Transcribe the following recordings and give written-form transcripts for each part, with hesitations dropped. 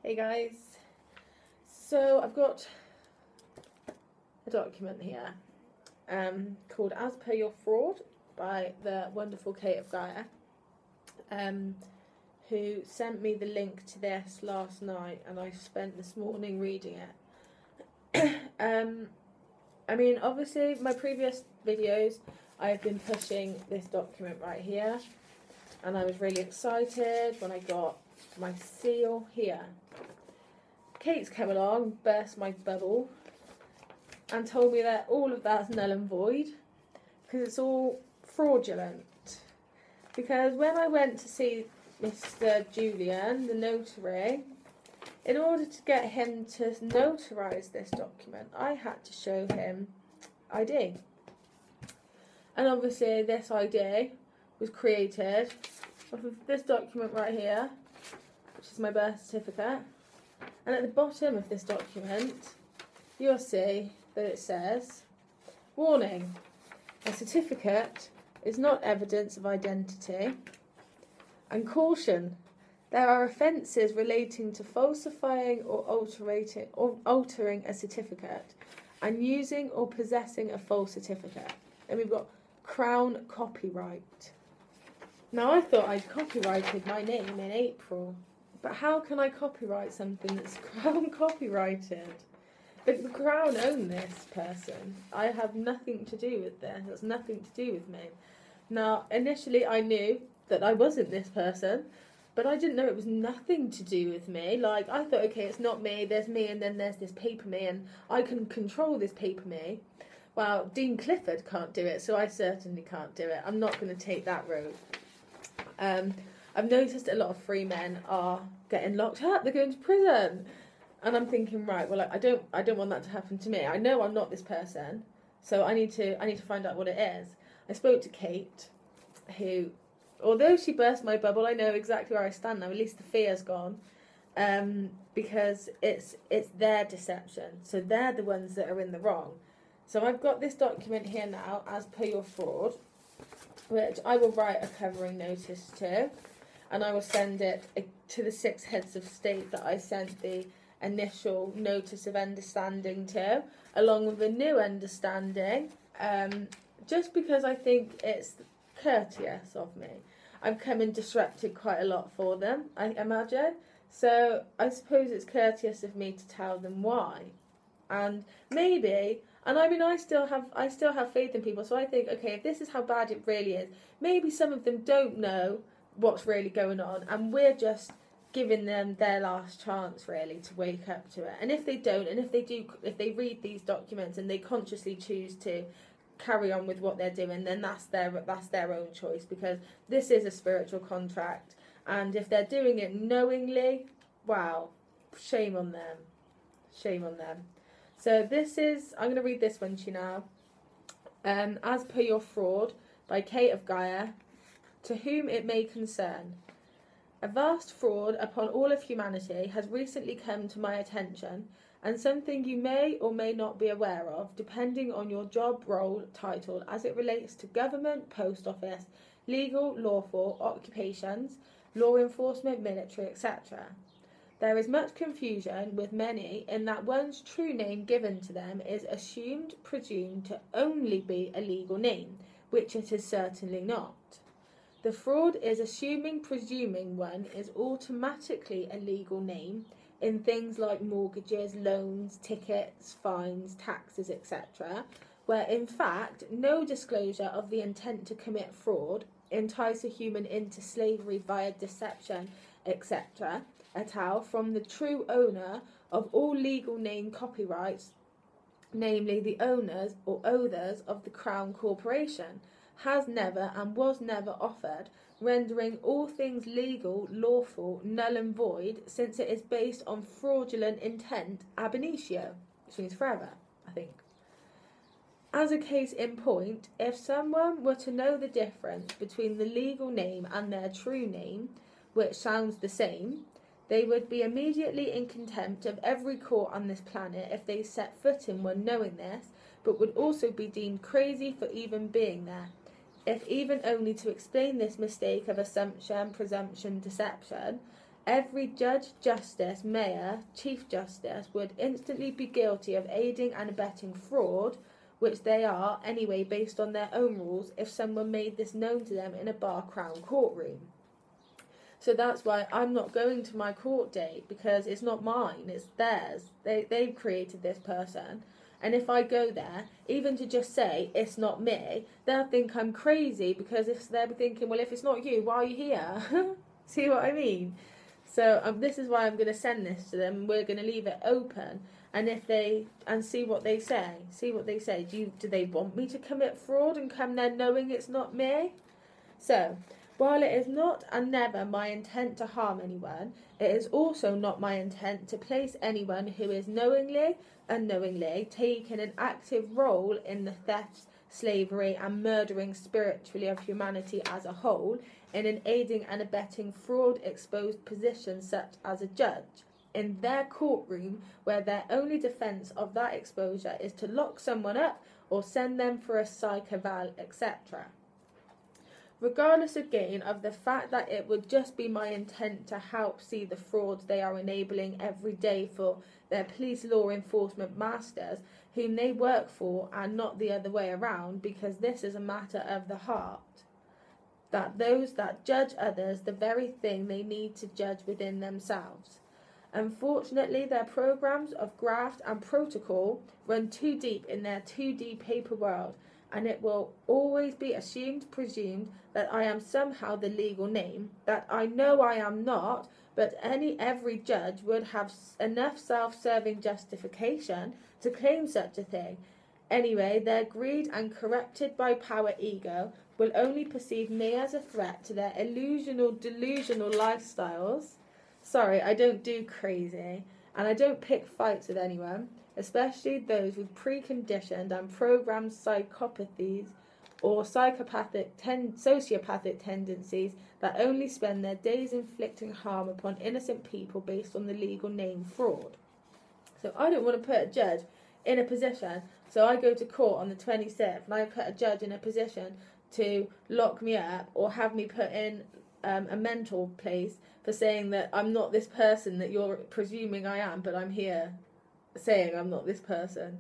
Hey guys, so I've got a document here called As Per Your Fraud by the wonderful Kate of Gaia, who sent me the link to this last night, and I spent this morning reading it. I mean, obviously my previous videos I've been pushing this document right here, and I was really excited when I got my seal here. Kate's come along, burst my bubble, and told me that all of that's null and void because it's all fraudulent. Because when I went to see Mr. Julian, the notary, in order to get him to notarise this document, I had to show him ID. And obviously this ID was created off of this document right here, which is my birth certificate. And at the bottom of this document, you'll see that it says, warning, a certificate is not evidence of identity. And caution, there are offences relating to falsifying or altering a certificate and using or possessing a false certificate. And we've got Crown copyright. Now I thought I'd copyrighted my name in April. But how can I copyright something that's Crown copyrighted? The Crown own this person. I have nothing to do with this. It's nothing to do with me. Now, initially I knew that I wasn't this person, but I didn't know it was nothing to do with me. Like, I thought, okay, it's not me, there's me, and then there's this paper me, and I can control this paper me. Well, Dean Clifford can't do it, so I certainly can't do it. I'm not going to take that road. I've noticed a lot of free men are getting locked up. They're going to prison, and I'm thinking, right, well, I don't want that to happen to me. I know I'm not this person, so I need to find out what it is. I spoke to Kate, who, although she burst my bubble, I know exactly where I stand now. At least the fear's gone, because it's their deception. So they're the ones that are in the wrong. So I've got this document here now, As Per Your Fraud, which I will write a covering notice to. And I will send it to the 6 heads of state that I sent the initial notice of understanding to, along with a new understanding, just because I think it's courteous of me. I've come and disrupted quite a lot for them, I imagine. So I suppose it's courteous of me to tell them why. And maybe, and I mean, I still have faith in people. So I think, okay, if this is how bad it really is, maybe some of them don't know what's really going on, and we're just giving them their last chance really to wake up to it. And if they don't, and if they read these documents and they consciously choose to carry on with what they're doing, then that's their own choice, because this is a spiritual contract. And if they're doing it knowingly, wow, shame on them, shame on them. So this is, I'm going to read this one to you now. As Per Your Fraud by Kate of Gaia. To whom it may concern. A vast fraud upon all of humanity has recently come to my attention, and something you may or may not be aware of, depending on your job role title as it relates to government, post office, legal, lawful, occupations, law enforcement, military, etc. There is much confusion with many in that one's true name given to them is presumed to only be a legal name, which it is certainly not. The fraud is presuming one is automatically a legal name in things like mortgages, loans, tickets, fines, taxes, etc., where in fact no disclosure of the intent to commit fraud, entice a human into slavery via deception, etc., et al., from the true owner of all legal name copyrights, namely the owners or others of the Crown Corporation, has never and was never offered, rendering all things legal, lawful, null and void, since it is based on fraudulent intent ab initio, which means forever, I think. As a case in point, if someone were to know the difference between the legal name and their true name, which sounds the same, they would be immediately in contempt of every court on this planet if they set foot in one knowing this, but would also be deemed crazy for even being there, if even only to explain this mistake of assumption, presumption, deception, every judge, justice, mayor, chief justice would instantly be guilty of aiding and abetting fraud, which they are anyway based on their own rules, if someone made this known to them in a bar crown courtroom. So that's why I'm not going to my court date, because it's not mine, it's theirs. They've created this person. And if I go there, even to just say it's not me, they'll think I'm crazy, because they'll be thinking, well, if it's not you, why are you here? See what I mean? So this is why I'm going to send this to them. We're going to leave it open, and see what they say. See what they say. Do they want me to commit fraud and come there knowing it's not me? So, while it is not and never my intent to harm anyone, it is also not my intent to place anyone who is knowingly, unknowingly taking an active role in the thefts, slavery and murdering spiritually of humanity as a whole in an aiding and abetting fraud exposed position such as a judge in their courtroom, where their only defence of that exposure is to lock someone up or send them for a psych eval, etc. Regardless again of the fact that it would just be my intent to help see the frauds they are enabling every day for their police law enforcement masters whom they work for, and not the other way around, because this is a matter of the heart. That those that judge others the very thing they need to judge within themselves. Unfortunately, their programs of graft and protocol run too deep in their 2D paper world, and it will always be presumed that I am somehow the legal name, that I know I am not, but every judge would have enough self-serving justification to claim such a thing. Anyway, their greed and corrupted by power ego will only perceive me as a threat to their delusional lifestyles. Sorry, I don't do crazy, and I don't pick fights with anyone, especially those with preconditioned and programmed psychopathies or sociopathic tendencies that only spend their days inflicting harm upon innocent people based on the legal name fraud. So I don't want to put a judge in a position, so I go to court on the 26th and I put a judge in a position to lock me up or have me put in a mental place for saying that I'm not this person that you're presuming I am, but I'm here saying I'm not this person.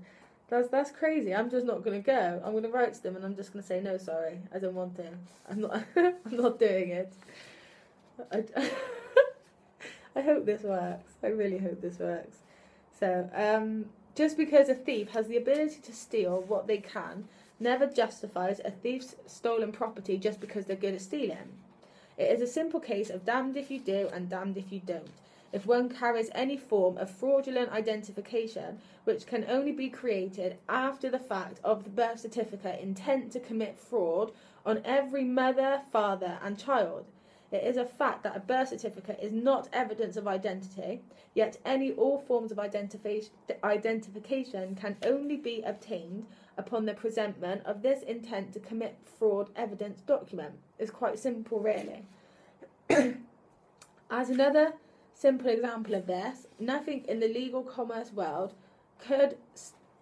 That's crazy. I'm just not going to go. I'm going to write to them and I'm just going to say, no, sorry, I don't want to. I'm not I'm not doing it. I hope this works. I really hope this works. So, just because a thief has the ability to steal what they can never justifies a thief's stolen property just because they're good at stealing. It is a simple case of damned if you do and damned if you don't. If one carries any form of fraudulent identification, which can only be created after the fact of the birth certificate intent to commit fraud on every mother, father and child. It is a fact that a birth certificate is not evidence of identity, yet all forms of identification can only be obtained upon the presentment of this intent to commit fraud evidence document. It's quite simple, really. As another simple example of this, nothing in the legal commerce world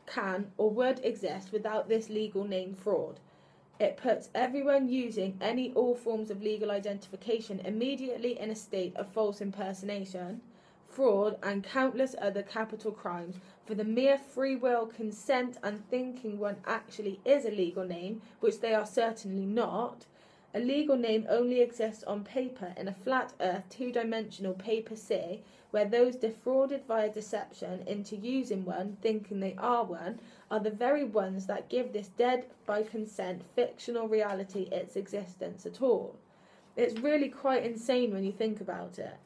can or would exist without this legal name fraud. It puts everyone using all forms of legal identification immediately in a state of false impersonation, fraud and countless other capital crimes for the mere free will, consent and thinking one actually is a legal name, which they are certainly not. A legal name only exists on paper in a flat earth two-dimensional paper sea, where those defrauded via deception into using one, thinking they are one, are the very ones that give this dead by consent fictional reality its existence at all. It's really quite insane when you think about it.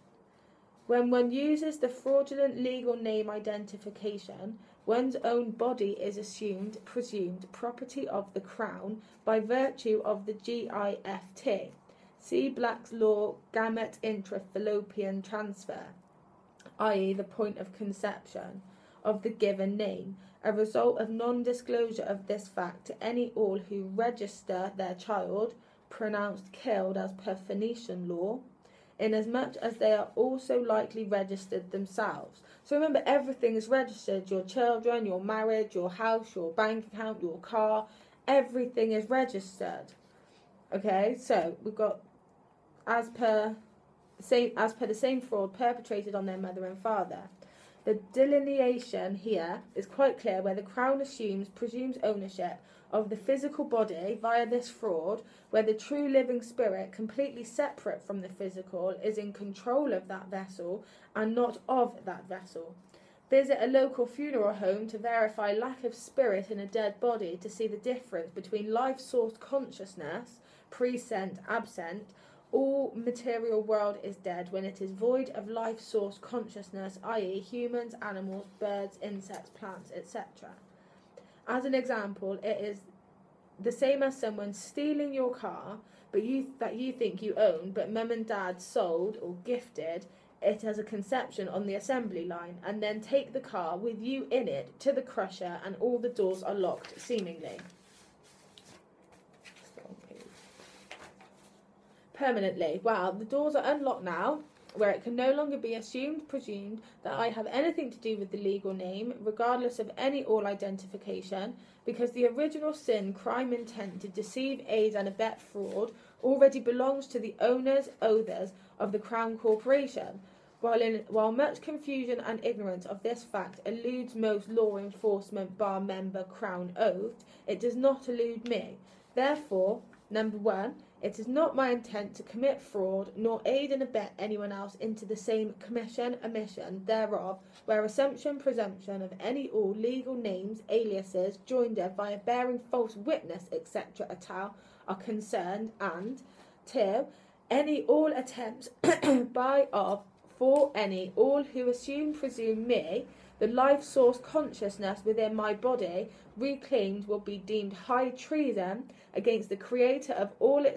When one uses the fraudulent legal name identification, one's own body is presumed property of the Crown by virtue of the GIFT. See Black's law gamete intra-fallopian transfer, i.e. the point of conception of the given name, a result of non-disclosure of this fact to all who register their child, pronounced killed as per Phoenician law, inasmuch as they are also likely registered themselves. So remember, everything is registered. Your children, your marriage, your house, your bank account, your car, everything is registered. Okay, so we've got, as per the same fraud perpetrated on their mother and father. The delineation here is quite clear, where the Crown presumes ownership of the physical body via this fraud, where the true living spirit, completely separate from the physical, is in control of that vessel and not of that vessel. Visit a local funeral home to verify lack of spirit in a dead body to see the difference between life source consciousness, present, absent. All material world is dead when it is void of life source consciousness, i.e. humans, animals, birds, insects, plants, etc. As an example, it is the same as someone stealing your car that you think you own, but mum and dad sold or gifted it as a conception on the assembly line, and then take the car with you in it to the crusher and all the doors are locked, seemingly. Permanently. Well, the doors are unlocked now, where it can no longer be presumed that I have anything to do with the legal name, regardless of any all identification, because the original sin, crime, intent to deceive, aid and abet fraud already belongs to the owners of the Crown Corporation. While much confusion and ignorance of this fact eludes most law enforcement bar member Crown oathed, it does not elude me. Therefore, number 1, it is not my intent to commit fraud, nor aid and abet anyone else into the same commission, omission thereof, where assumption, presumption of any all legal names, aliases, joinder via bearing false witness, etc. et al. Are concerned, and 2, any all attempts by, of, for any all who presume me, the life source consciousness within my body, reclaimed will be deemed high treason against the creator of all its